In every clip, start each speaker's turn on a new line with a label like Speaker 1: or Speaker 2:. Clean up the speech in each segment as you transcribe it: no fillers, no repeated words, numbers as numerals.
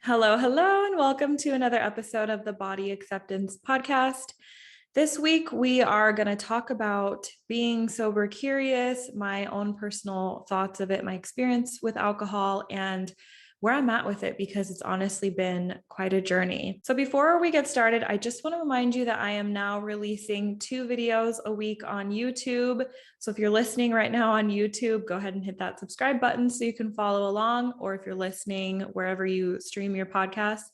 Speaker 1: Hello, hello, and welcome to another episode of the Body Acceptance Podcast. This week, we are going to talk about being sober curious, my own personal thoughts of it, my experience with alcohol, and where I'm at with it, because it's honestly been quite a journey. So before we get started, I just want to remind you that I am now releasing 2 videos a week on YouTube. So if you're listening right now on YouTube, go ahead and hit that subscribe button so you can follow along. Or if you're listening wherever you stream your podcast,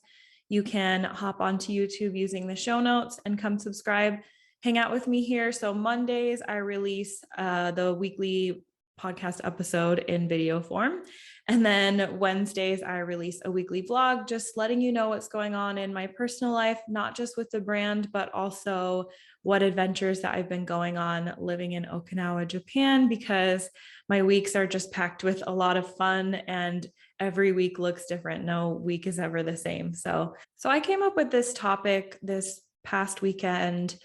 Speaker 1: you can hop onto YouTube using the show notes and come subscribe, hang out with me here. So Mondays, I release the weekly podcast episode in video form. And then Wednesdays, I release a weekly vlog, just letting you know what's going on in my personal life, not just with the brand, but also what adventures that I've been going on living in Okinawa, Japan, because my weeks are just packed with a lot of fun and every week looks different. No week is ever the same. So I came up with this topic this past weekend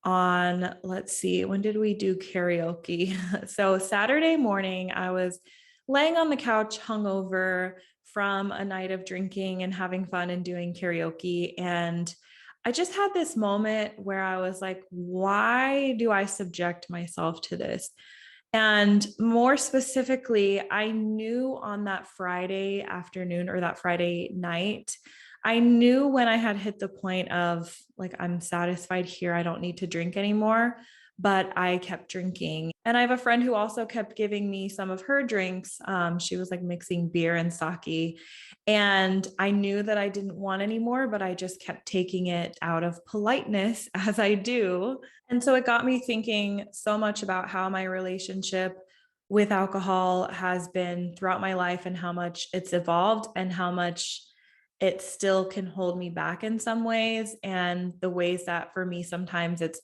Speaker 1: on, let's see, when did we do karaoke? So Saturday morning, I was laying on the couch hungover from a night of drinking and having fun and doing karaoke. And I just had this moment where I was like, why do I subject myself to this? And more specifically, I knew on that Friday afternoon or that Friday night, I knew when I had hit the point of like, I'm satisfied here. I don't need to drink anymore, but I kept drinking. And I have a friend who also kept giving me some of her drinks. She was like mixing beer and sake. And I knew that I didn't want any more, but I just kept taking it out of politeness as I do. And so it got me thinking so much about how my relationship with alcohol has been throughout my life and how much it's evolved and how much it still can hold me back in some ways. And the ways that for me, sometimes it's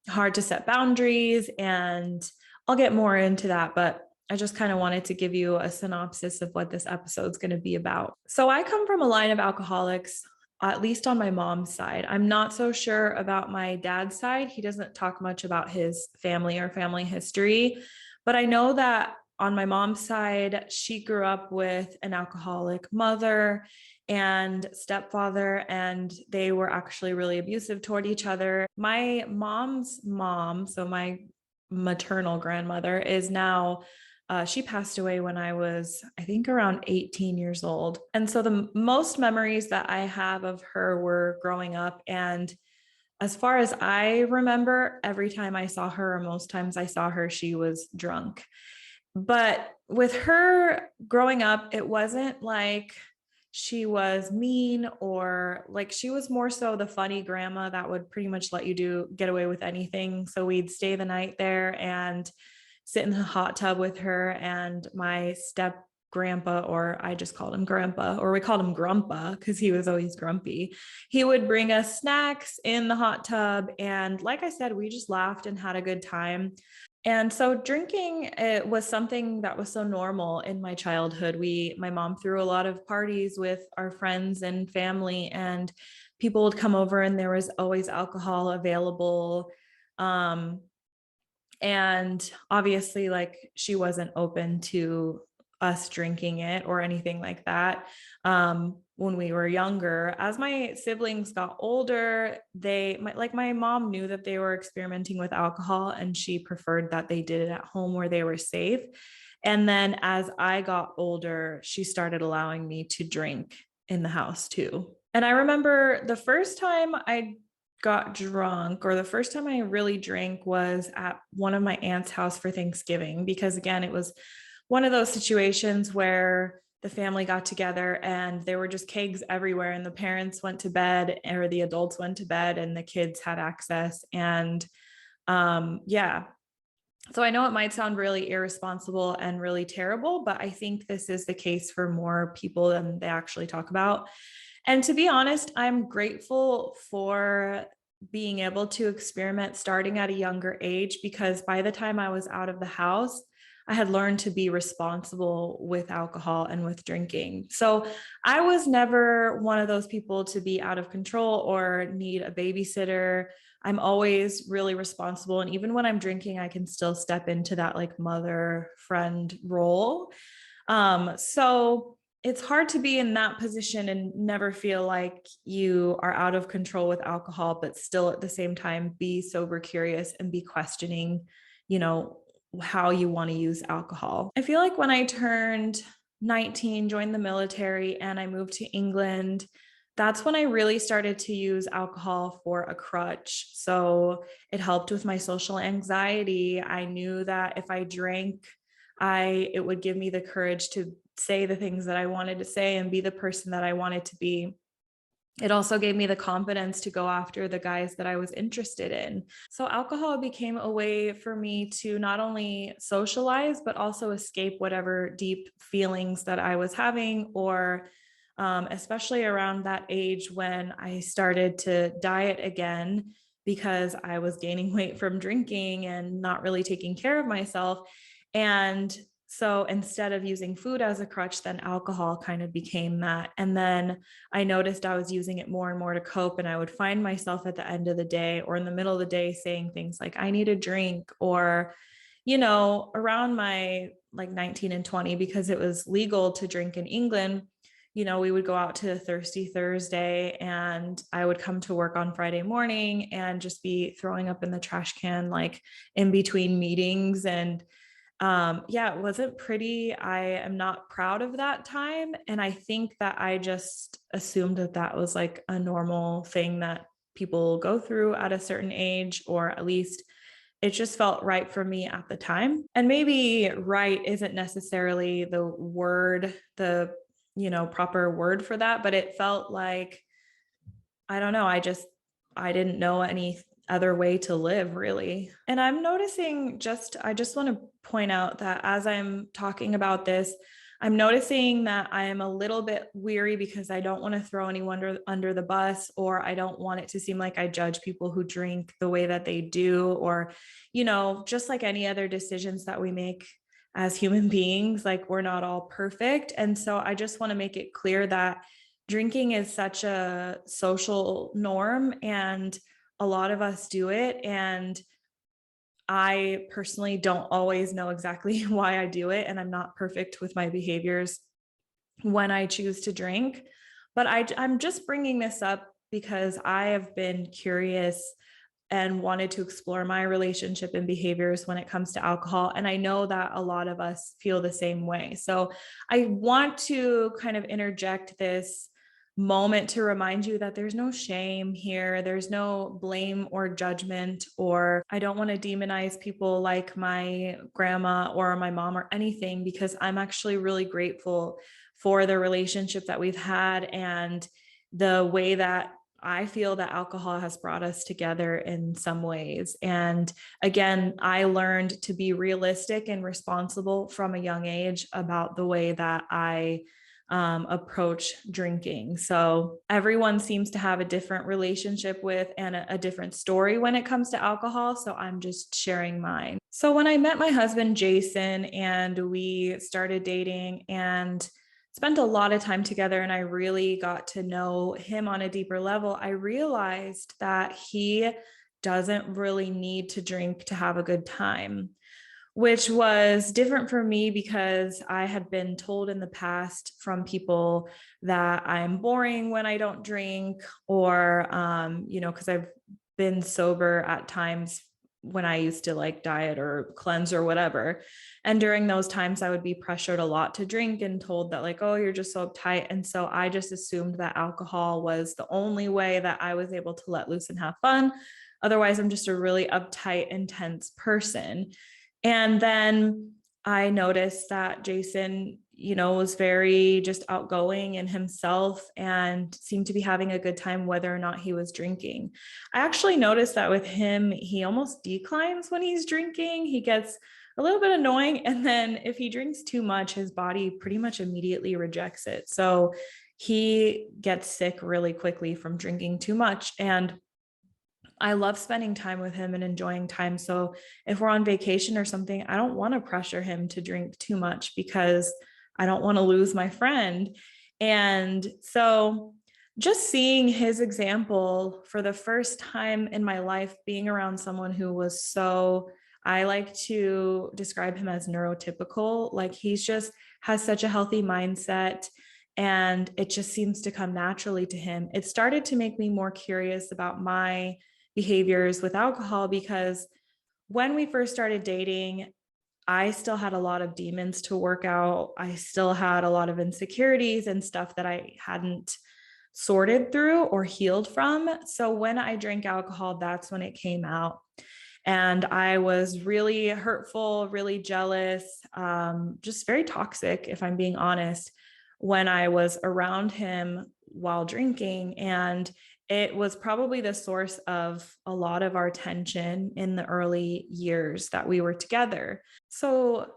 Speaker 1: hard to set boundaries. And I'll get more into that, but I just kind of wanted to give you a synopsis of what this episode is going to be about. So I come from a line of alcoholics, at least on my mom's side. I'm not so sure about my dad's side. He doesn't talk much about his family or family history, but I know that on my mom's side, she grew up with an alcoholic mother and stepfather, and they were actually really abusive toward each other. My mom's mom, so my maternal grandmother, is now she passed away when I was, I think, around 18 years old. And so the most memories that I have of her were growing up. And as far as I remember, every time I saw her, or most times I saw her, she was drunk. But with her growing up, it wasn't like she was mean, or like she was more so the funny grandma that would pretty much let you get away with anything. So we'd stay the night there and sit in the hot tub with her and my step grandpa, or I just called him grandpa, or we called him grandpa because he was always grumpy. He would bring us snacks in the hot tub. And like I said, we just laughed and had a good time. And so drinking, it was something that was so normal in my childhood. My mom threw a lot of parties with our friends and family, and people would come over and there was always alcohol available. And obviously, like, she wasn't open to us drinking it or anything like that. When we were younger, as my siblings got older, my mom knew that they were experimenting with alcohol and she preferred that they did it at home where they were safe. And then as I got older, she started allowing me to drink in the house too. And I remember the first time I got drunk, or the first time I really drank, was at one of my aunt's house for Thanksgiving, because again, it was one of those situations where the family got together and there were just kegs everywhere, and the parents went to bed, or the adults went to bed, and the kids had access. And yeah. So I know it might sound really irresponsible and really terrible, but I think this is the case for more people than they actually talk about. And to be honest, I'm grateful for being able to experiment starting at a younger age, because by the time I was out of the house, I had learned to be responsible with alcohol and with drinking. So I was never one of those people to be out of control or need a babysitter. I'm always really responsible. And even when I'm drinking, I can still step into that like mother friend role. So it's hard to be in that position and never feel like you are out of control with alcohol, but still at the same time be sober curious and be questioning, you know, how you want to use alcohol. I feel like when I turned 19, joined the military, and I moved to England, that's when I really started to use alcohol for a crutch. So it helped with my social anxiety. I knew that if I drank, it would give me the courage to say the things that I wanted to say and be the person that I wanted to be. It also gave me the confidence to go after the guys that I was interested in. So alcohol became a way for me to not only socialize, but also escape whatever deep feelings that I was having, or especially around that age when I started to diet again because I was gaining weight from drinking and not really taking care of myself. And so instead of using food as a crutch, then alcohol kind of became that. And then I noticed I was using it more and more to cope. And I would find myself at the end of the day or in the middle of the day saying things like, I need a drink, or, around my like 19 and 20, because it was legal to drink in England. We would go out to Thirsty Thursday and I would come to work on Friday morning and just be throwing up in the trash can, like in between meetings. And it wasn't pretty. I am not proud of that time. And I think that I just assumed that that was like a normal thing that people go through at a certain age, or at least it just felt right for me at the time. And maybe right isn't necessarily the proper word for that, but it felt like, I don't know, I didn't know any other way to live, really. And I'm noticing, I just want to point out that as I'm talking about this, I'm noticing that I am a little bit weary because I don't want to throw anyone under the bus, or I don't want it to seem like I judge people who drink the way that they do, or, just like any other decisions that we make as human beings, like we're not all perfect. And so I just want to make it clear that drinking is such a social norm and a lot of us do it. And I personally don't always know exactly why I do it. And I'm not perfect with my behaviors when I choose to drink. But I'm just bringing this up because I have been curious and wanted to explore my relationship and behaviors when it comes to alcohol. And I know that a lot of us feel the same way. So I want to kind of interject this moment to remind you that there's no shame here. There's no blame or judgment, or I don't want to demonize people like my grandma or my mom or anything, because I'm actually really grateful for the relationship that we've had and the way that I feel that alcohol has brought us together in some ways. And again, I learned to be realistic and responsible from a young age about the way that I approach drinking. So everyone seems to have a different relationship with and a different story when it comes to alcohol. So I'm just sharing mine. So when I met my husband, Jason, and we started dating and spent a lot of time together, and I really got to know him on a deeper level, I realized that he doesn't really need to drink to have a good time, which was different for me because I had been told in the past from people that I'm boring when I don't drink, or, because I've been sober at times when I used to like diet or cleanse or whatever. And during those times, I would be pressured a lot to drink and told that like, oh, you're just so uptight. And so I just assumed that alcohol was the only way that I was able to let loose and have fun. Otherwise, I'm just a really uptight, intense person. And then I noticed that Jason, was very just outgoing in himself and seemed to be having a good time, whether or not he was drinking. I actually noticed that with him, he almost declines when he's drinking. He gets a little bit annoying. And then if he drinks too much, his body pretty much immediately rejects it. So he gets sick really quickly from drinking too much. And I love spending time with him and enjoying time. So if we're on vacation or something, I don't want to pressure him to drink too much because I don't want to lose my friend. And so just seeing his example for the first time in my life, being around someone who was I like to describe him as neurotypical. Like he's just has such a healthy mindset and it just seems to come naturally to him. It started to make me more curious about my behaviors with alcohol, because when we first started dating, I still had a lot of demons to work out. I still had a lot of insecurities and stuff that I hadn't sorted through or healed from. So when I drank alcohol, that's when it came out. And I was really hurtful, really jealous, just very toxic, if I'm being honest, when I was around him while drinking. And it was probably the source of a lot of our tension in the early years that we were together. So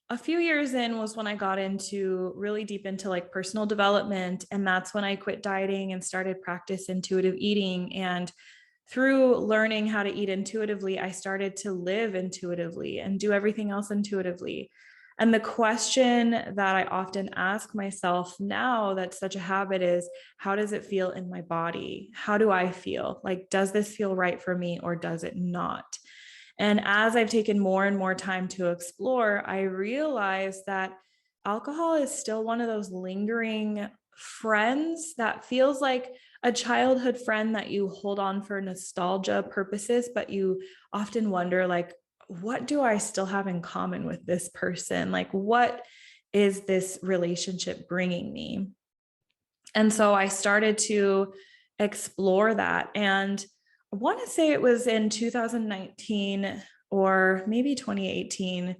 Speaker 1: a few years in was when I got into really deep into like personal development. And that's when I quit dieting and started practice intuitive eating. And through learning how to eat intuitively, I started to live intuitively and do everything else intuitively. And the question that I often ask myself now, that's such a habit, is how does it feel in my body? How do I feel? Like, does this feel right for me or does it not? And as I've taken more and more time to explore, I realize that alcohol is still one of those lingering friends that feels like a childhood friend that you hold on for nostalgia purposes, but you often wonder, like, what do I still have in common with this person? Like, what is this relationship bringing me? And so I started to explore that. And I want to say it was in 2019 or maybe 2018.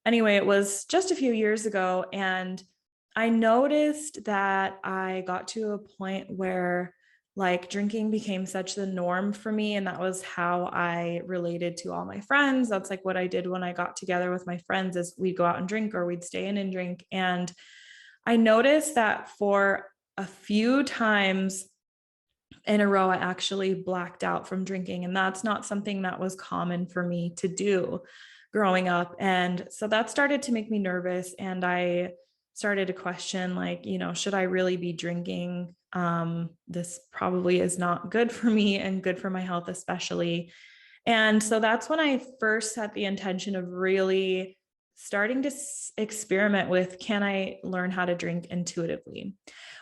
Speaker 1: Anyway, it was just a few years ago. And I noticed that I got to a point where like drinking became such the norm for me. And that was how I related to all my friends. That's like what I did when I got together with my friends, is we'd go out and drink or we'd stay in and drink. And I noticed that for a few times in a row, I actually blacked out from drinking. And that's not something that was common for me to do growing up. And so that started to make me nervous. And I started to question, like, should I really be drinking? This probably is not good for me and good for my health, especially. And so that's when I first had the intention of really starting to experiment with, can I learn how to drink intuitively?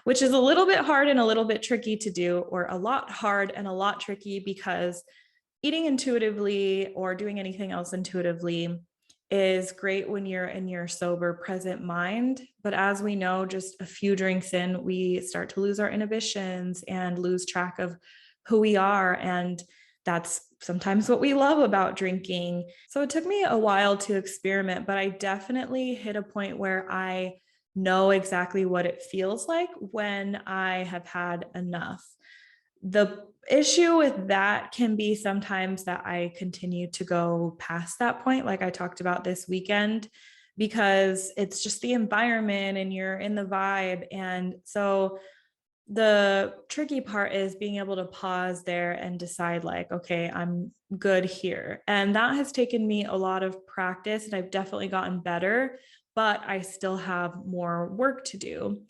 Speaker 1: Which is a little bit hard and a little bit tricky to do, or a lot hard and a lot tricky, because eating intuitively or doing anything else intuitively is great when you're in your sober, present mind. But as we know, just a few drinks in, we start to lose our inhibitions and lose track of who we are. And that's sometimes what we love about drinking. So it took me a while to experiment, but I definitely hit a point where I know exactly what it feels like when I have had enough. The issue with that can be sometimes that I continue to go past that point, like I talked about this weekend, because it's just the environment and you're in the vibe. And so the tricky part is being able to pause there and decide, like, okay, I'm good here. And that has taken me a lot of practice, and I've definitely gotten better, but I still have more work to do.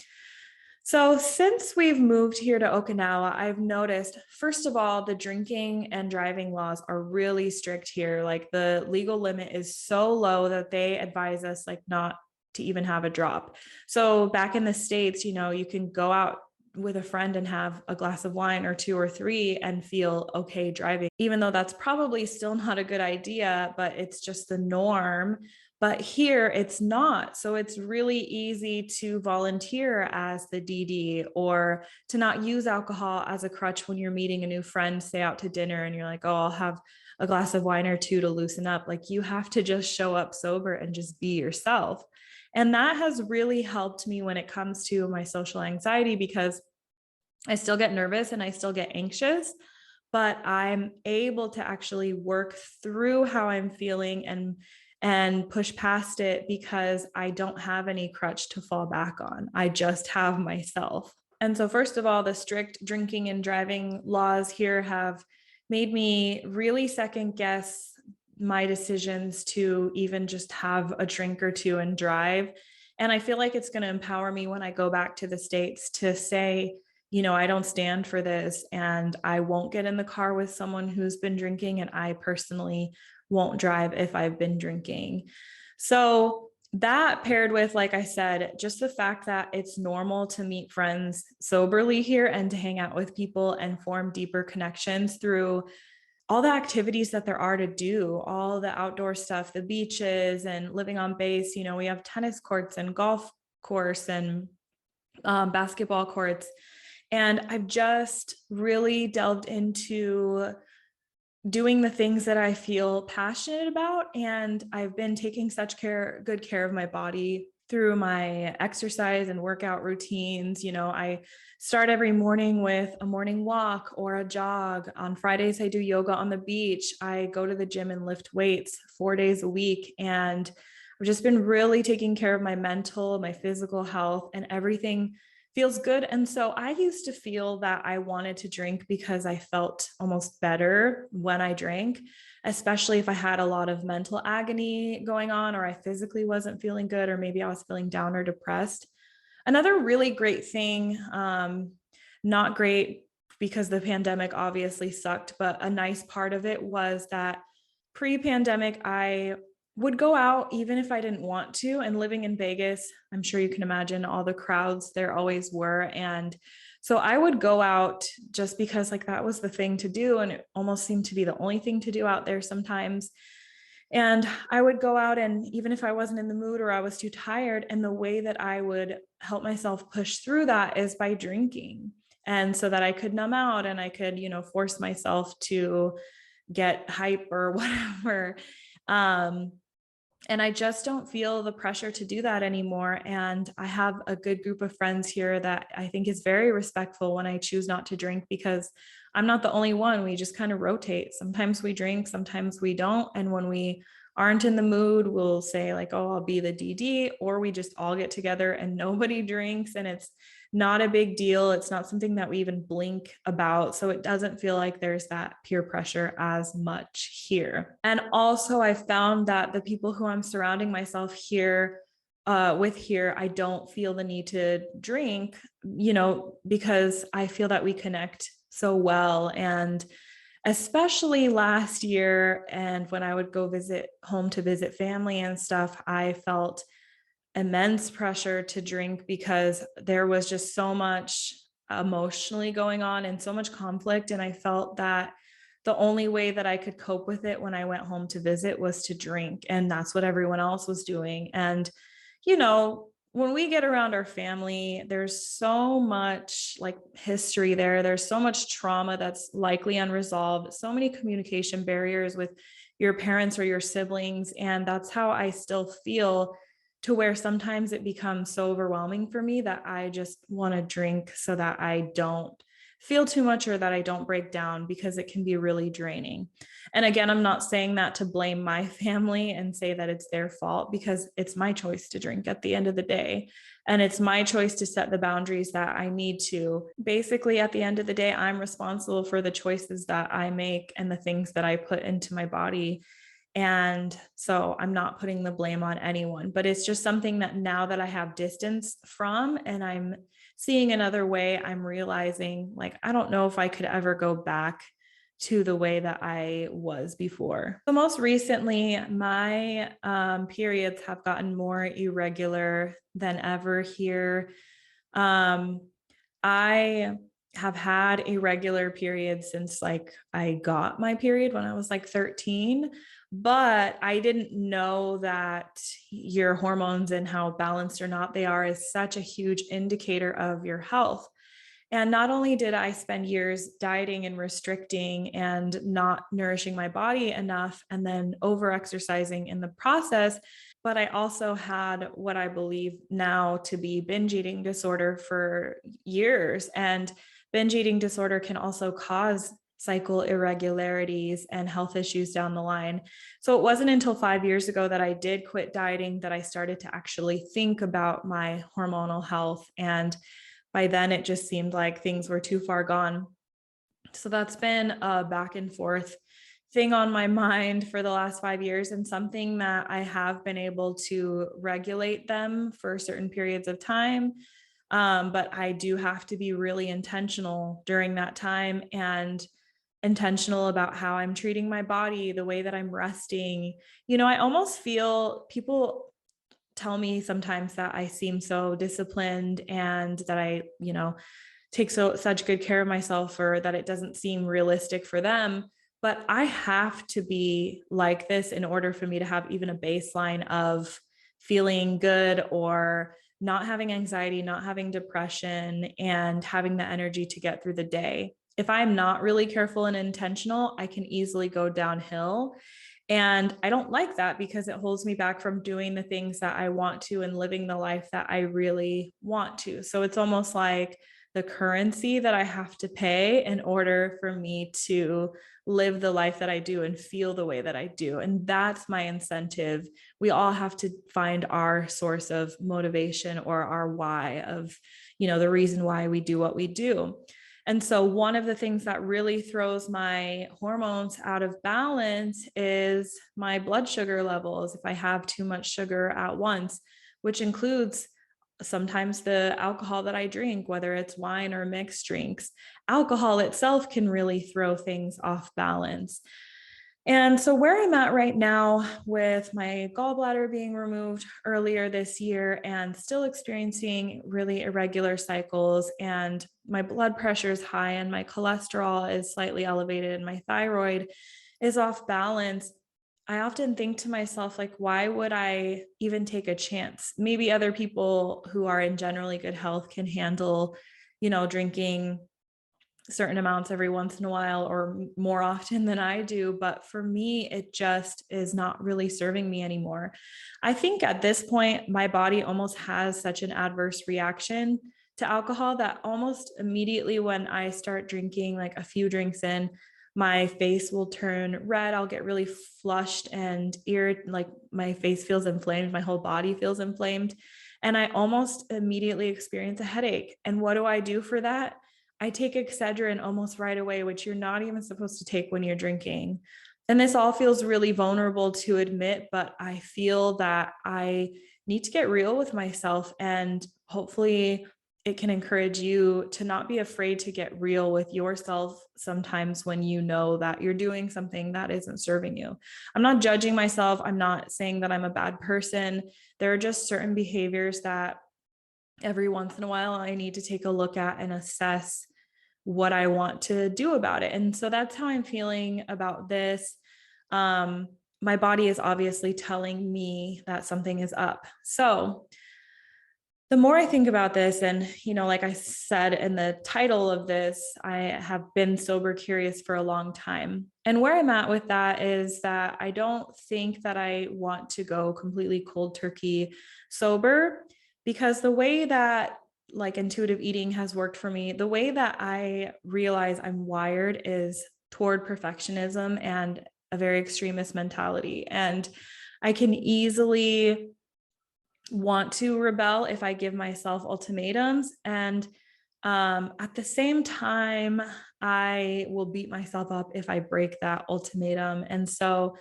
Speaker 1: So since we've moved here to Okinawa, I've noticed, first of all, the drinking and driving laws are really strict here. Like, the legal limit is so low that they advise us like not to even have a drop. So back in the States, you can go out with a friend and have a glass of wine or two or three and feel okay driving, even though that's probably still not a good idea, but it's just the norm. But here it's not. So it's really easy to volunteer as the DD, or to not use alcohol as a crutch when you're meeting a new friend, say out to dinner, and you're like, oh, I'll have a glass of wine or two to loosen up. Like, you have to just show up sober and just be yourself. And that has really helped me when it comes to my social anxiety, because I still get nervous and I still get anxious, but I'm able to actually work through how I'm feeling and push past it, because I don't have any crutch to fall back on. I just have myself. And so first of all, the strict drinking and driving laws here have made me really second guess my decisions to even just have a drink or two and drive. And I feel like it's going to empower me when I go back to the States to say, I don't stand for this, and I won't get in the car with someone who's been drinking, and I personally won't drive if I've been drinking. So that paired with, like I said, just the fact that it's normal to meet friends soberly here and to hang out with people and form deeper connections through all the activities that there are to do, all the outdoor stuff, the beaches and living on base. You know, we have tennis courts and golf course and basketball courts. And I've just really delved into doing the things that I feel passionate about. And I've been taking such good care of my body through my exercise and workout routines. You know, I start every morning with a morning walk or a jog. On Fridays, I do yoga on the beach. I go to the gym and lift weights 4 days a week. And I've just been really taking care of my mental, my physical health, and everything feels good. And so I used to feel that I wanted to drink because I felt almost better when I drank, especially if I had a lot of mental agony going on, or I physically wasn't feeling good, or maybe I was feeling down or depressed. Another really great thing, not great because the pandemic obviously sucked, but a nice part of it was that pre-pandemic, I would go out even if I didn't want to. And living in Vegas, I'm sure you can imagine all the crowds there always were. And so I would go out just because like that was the thing to do. And it almost seemed to be the only thing to do out there sometimes. And I would go out, and even if I wasn't in the mood or I was too tired, and the way that I would help myself push through that is by drinking. And so that I could numb out and I could, you know, force myself to get hype or whatever. Um, and I just don't feel the pressure to do that anymore. And I have a good group of friends here that I think is very respectful when I choose not to drink, because I'm not the only one. We just kind of rotate. Sometimes we drink, sometimes we don't. And when we aren't in the mood, we'll say like, oh, I'll be the DD, or we just all get together and nobody drinks. And it's not a big deal. It's not something that we even blink about. So it doesn't feel like there's that peer pressure as much here. And also, I found that the people who I'm surrounding myself here with here, I don't feel the need to drink, you know, because I feel that we connect so well. And especially last year, and when I would go home to visit family and stuff, I felt immense pressure to drink because there was just so much emotionally going on and so much conflict. And I felt that the only way that I could cope with it when I went home to visit was to drink. And that's what everyone else was doing. And, you know, when we get around our family, there's so much like history there. There's so much trauma that's likely unresolved, so many communication barriers with your parents or your siblings. And that's how I still feel, to where sometimes it becomes so overwhelming for me that I just want to drink so that I don't feel too much or that I don't break down, because it can be really draining. And again, I'm not saying that to blame my family and say that it's their fault, because it's my choice to drink at the end of the day. And it's my choice to set the boundaries that I need to. Basically, at the end of the day, I'm responsible for the choices that I make and the things that I put into my body. And so I'm not putting the blame on anyone, but it's just something that now that I have distance from and I'm seeing another way, I'm realizing like, I don't know if I could ever go back to the way that I was before. So most recently, my periods have gotten more irregular than ever here. I have had irregular periods since like I got my period when I was like 13, but I didn't know that your hormones and how balanced or not they are is such a huge indicator of your health. And not only did I spend years dieting and restricting and not nourishing my body enough and then over exercising in the process, but I also had what I believe now to be binge eating disorder for years. And binge eating disorder can also cause cycle irregularities and health issues down the line. So it wasn't until 5 years ago that I did quit dieting that I started to actually think about my hormonal health. And by then it just seemed like things were too far gone. So that's been a back and forth thing on my mind for the last 5 years, and something that I have been able to regulate them for certain periods of time. But I do have to be really intentional during that time and intentional about how I'm treating my body, the way that I'm resting. You know, I almost feel people tell me sometimes that I seem so disciplined and that I, take such good care of myself, or that it doesn't seem realistic for them. But I have to be like this in order for me to have even a baseline of feeling good, or not having anxiety, not having depression, and having the energy to get through the day. If I'm not really careful and intentional, I can easily go downhill. And I don't like that, because it holds me back from doing the things that I want to and living the life that I really want to. So it's almost like the currency that I have to pay in order for me to live the life that I do and feel the way that I do. And that's my incentive. We all have to find our source of motivation, or our why of, the reason why we do what we do. And so one of the things that really throws my hormones out of balance is my blood sugar levels. If I have too much sugar at once, which includes sometimes the alcohol that I drink, whether it's wine or mixed drinks, alcohol itself can really throw things off balance. And so where I'm at right now, with my gallbladder being removed earlier this year and still experiencing really irregular cycles, and my blood pressure is high and my cholesterol is slightly elevated and my thyroid is off balance, I often think to myself, like, why would I even take a chance? Maybe other people who are in generally good health can handle, drinking certain amounts every once in a while or more often than I do. But for me, it just is not really serving me anymore. I think at this point, my body almost has such an adverse reaction to alcohol that almost immediately when I start drinking, like a few drinks in, my face will turn red. I'll get really flushed and like my face feels inflamed. My whole body feels inflamed. And I almost immediately experience a headache. And what do I do for that? I take Excedrin almost right away, which you're not even supposed to take when you're drinking. And this all feels really vulnerable to admit, but I feel that I need to get real with myself, and hopefully it can encourage you to not be afraid to get real with yourself sometimes when you know that you're doing something that isn't serving you. I'm not judging myself. I'm not saying that I'm a bad person. There are just certain behaviors that every once in a while I need to take a look at and assess what I want to do about it. And so that's how I'm feeling about this. My body is obviously telling me that something is up. So the more I think about this, and, like I said in the title of this, I have been sober curious for a long time. And where I'm at with that is that I don't think that I want to go completely cold turkey sober, because the way that like intuitive eating has worked for me, the way that I realize I'm wired is toward perfectionism and a very extremist mentality. And I can easily want to rebel if I give myself ultimatums. And at the same time, I will beat myself up if I break that ultimatum. And so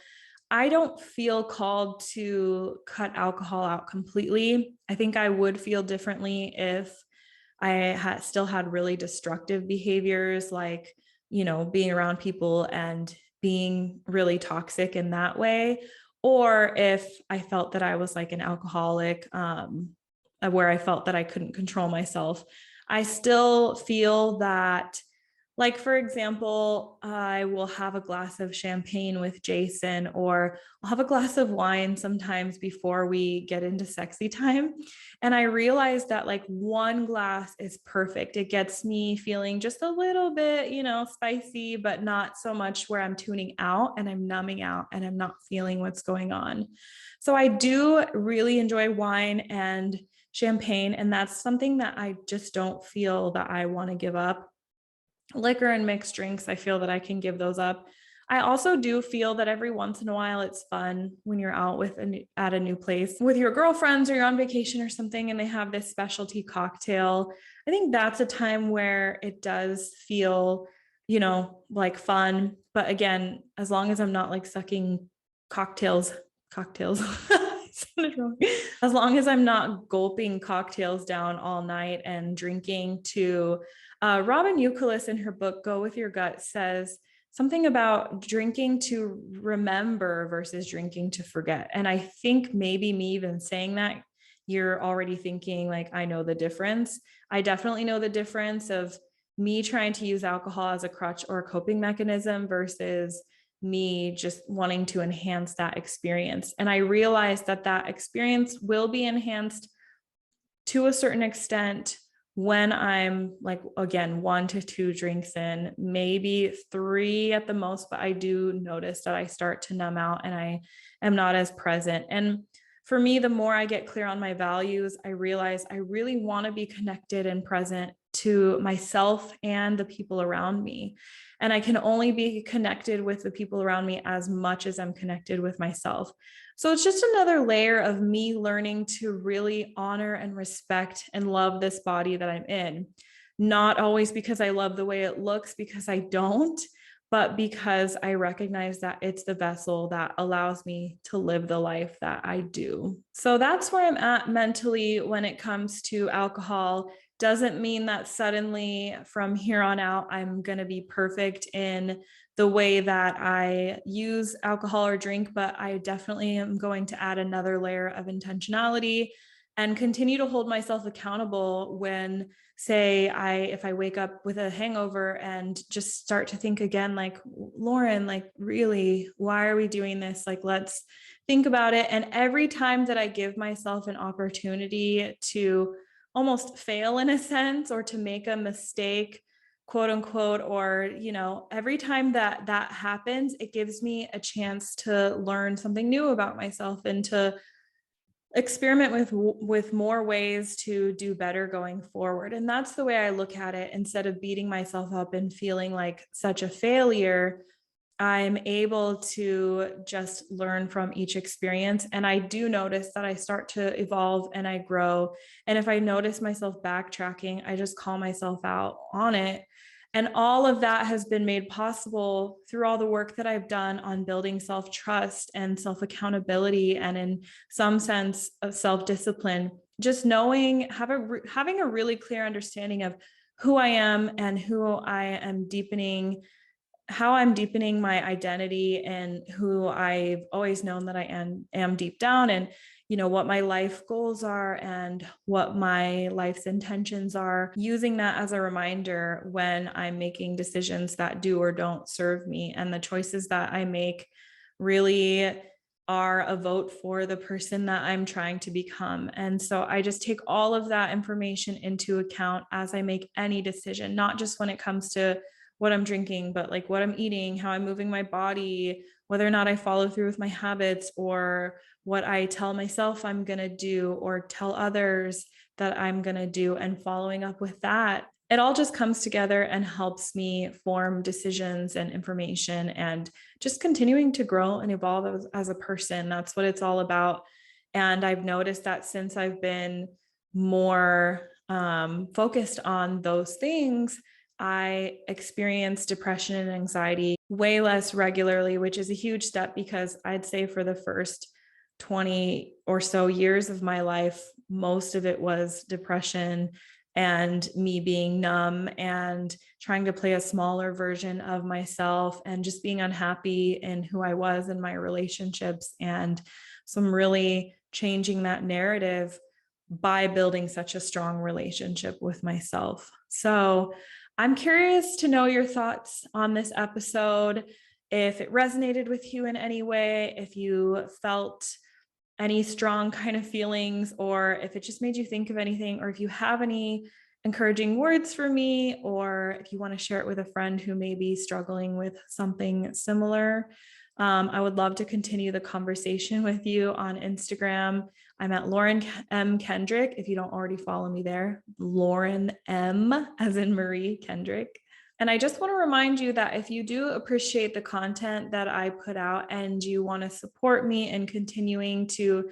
Speaker 1: I don't feel called to cut alcohol out completely. I think I would feel differently if I still had really destructive behaviors, like, being around people and being really toxic in that way. Or if I felt that I was like an alcoholic, where I felt that I couldn't control myself. I still feel that, like, for example, I will have a glass of champagne with Jason, or I'll have a glass of wine sometimes before we get into sexy time. And I realized that like one glass is perfect. It gets me feeling just a little bit, spicy, but not so much where I'm tuning out and I'm numbing out and I'm not feeling what's going on. So I do really enjoy wine and champagne, and that's something that I just don't feel that I want to give up. Liquor and mixed drinks, I feel that I can give those up. I also do feel that every once in a while it's fun when you're out at a new place with your girlfriends, or you're on vacation or something and they have this specialty cocktail. I think that's a time where it does feel, like fun. But again, as long as I'm not like sucking cocktails, as long as I'm not gulping cocktails down all night and drinking to Robin Euclid in her book, Go With Your Gut, says something about drinking to remember versus drinking to forget. And I think maybe me even saying that you're already thinking like, I know the difference. I definitely know the difference of me trying to use alcohol as a crutch or a coping mechanism versus me just wanting to enhance that experience. And I realized that that experience will be enhanced to a certain extent when I'm like, again, 1 to 2 drinks in, maybe 3 at the most, but I do notice that I start to numb out and I am not as present. And for me, the more I get clear on my values, I realize I really want to be connected and present to myself and the people around me. And I can only be connected with the people around me as much as I'm connected with myself. So it's just another layer of me learning to really honor and respect and love this body that I'm in. Not always because I love the way it looks, because I don't, but because I recognize that it's the vessel that allows me to live the life that I do. So that's where I'm at mentally when it comes to alcohol. Doesn't mean that suddenly from here on out, I'm going to be perfect in the way that I use alcohol or drink, but I definitely am going to add another layer of intentionality and continue to hold myself accountable when, say, if I wake up with a hangover and just start to think again, like, Lauren, like, really, why are we doing this? Like, let's think about it. And every time that I give myself an opportunity to almost fail in a sense or to make a mistake, quote unquote, or, every time that that happens, it gives me a chance to learn something new about myself and to experiment with more ways to do better going forward. And that's the way I look at it. Instead of beating myself up and feeling like such a failure, I'm able to just learn from each experience. And I do notice that I start to evolve and I grow. And if I notice myself backtracking, I just call myself out on it. And all of that has been made possible through all the work that I've done on building self-trust and self-accountability, and in some sense of self-discipline. Just having a really clear understanding of who I am and who I am deepening, how I'm deepening my identity and who I've always known that I am deep down, and what my life goals are and what my life's intentions are, using that as a reminder when I'm making decisions that do or don't serve me. And the choices that I make really are a vote for the person that I'm trying to become. And so I just take all of that information into account as I make any decision, not just when it comes to what I'm drinking, but like what I'm eating, how I'm moving my body, whether or not I follow through with my habits, or what I tell myself I'm going to do or tell others that I'm going to do, and following up with that. It all just comes together and helps me form decisions and information and just continuing to grow and evolve as a person. That's what it's all about. And I've noticed that since I've been more focused on those things, I experience depression and anxiety way less regularly, which is a huge step, because I'd say for the first 20 or so years of my life, most of it was depression and me being numb and trying to play a smaller version of myself and just being unhappy in who I was in my relationships. And so I'm really changing that narrative by building such a strong relationship with myself. So I'm curious to know your thoughts on this episode, if it resonated with you in any way, if you felt any strong kind of feelings, or if it just made you think of anything, or if you have any encouraging words for me, or if you want to share it with a friend who may be struggling with something similar. I would love to continue the conversation with you on Instagram. I'm at Lauren M. Kendrick. If you don't already follow me there, Lauren M. as in Marie Kendrick. And I just want to remind you that if you do appreciate the content that I put out and you want to support me in continuing to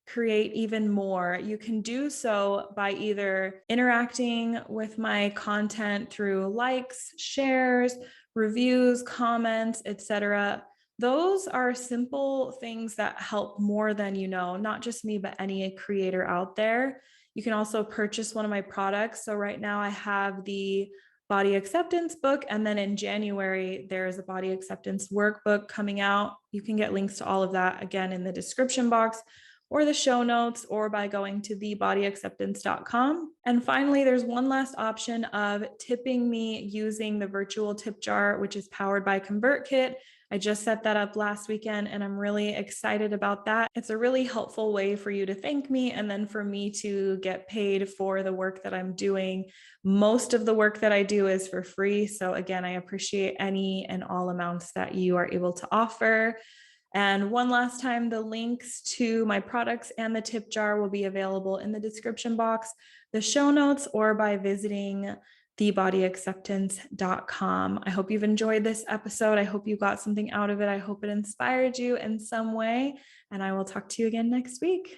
Speaker 1: create even more, you can do so by either interacting with my content through likes, shares, reviews, comments, etc. Those are simple things that help more than not just me, but any creator out there. You can also purchase one of my products. So right now I have the body acceptance book, and then in January, there's a body acceptance workbook coming out. You can get links to all of that again in the description box, or the show notes, or by going to thebodyacceptance.com. And finally, there's one last option of tipping me using the virtual tip jar, which is powered by ConvertKit. I just set that up last weekend and I'm really excited about that. It's a really helpful way for you to thank me and then for me to get paid for the work that I'm doing. Most of the work that I do is for free. So again, I appreciate any and all amounts that you are able to offer. And one last time, the links to my products and the tip jar will be available in the description box, the show notes, or by visiting thebodyacceptance.com. I hope you've enjoyed this episode. I hope you got something out of it. I hope it inspired you in some way. And I will talk to you again next week.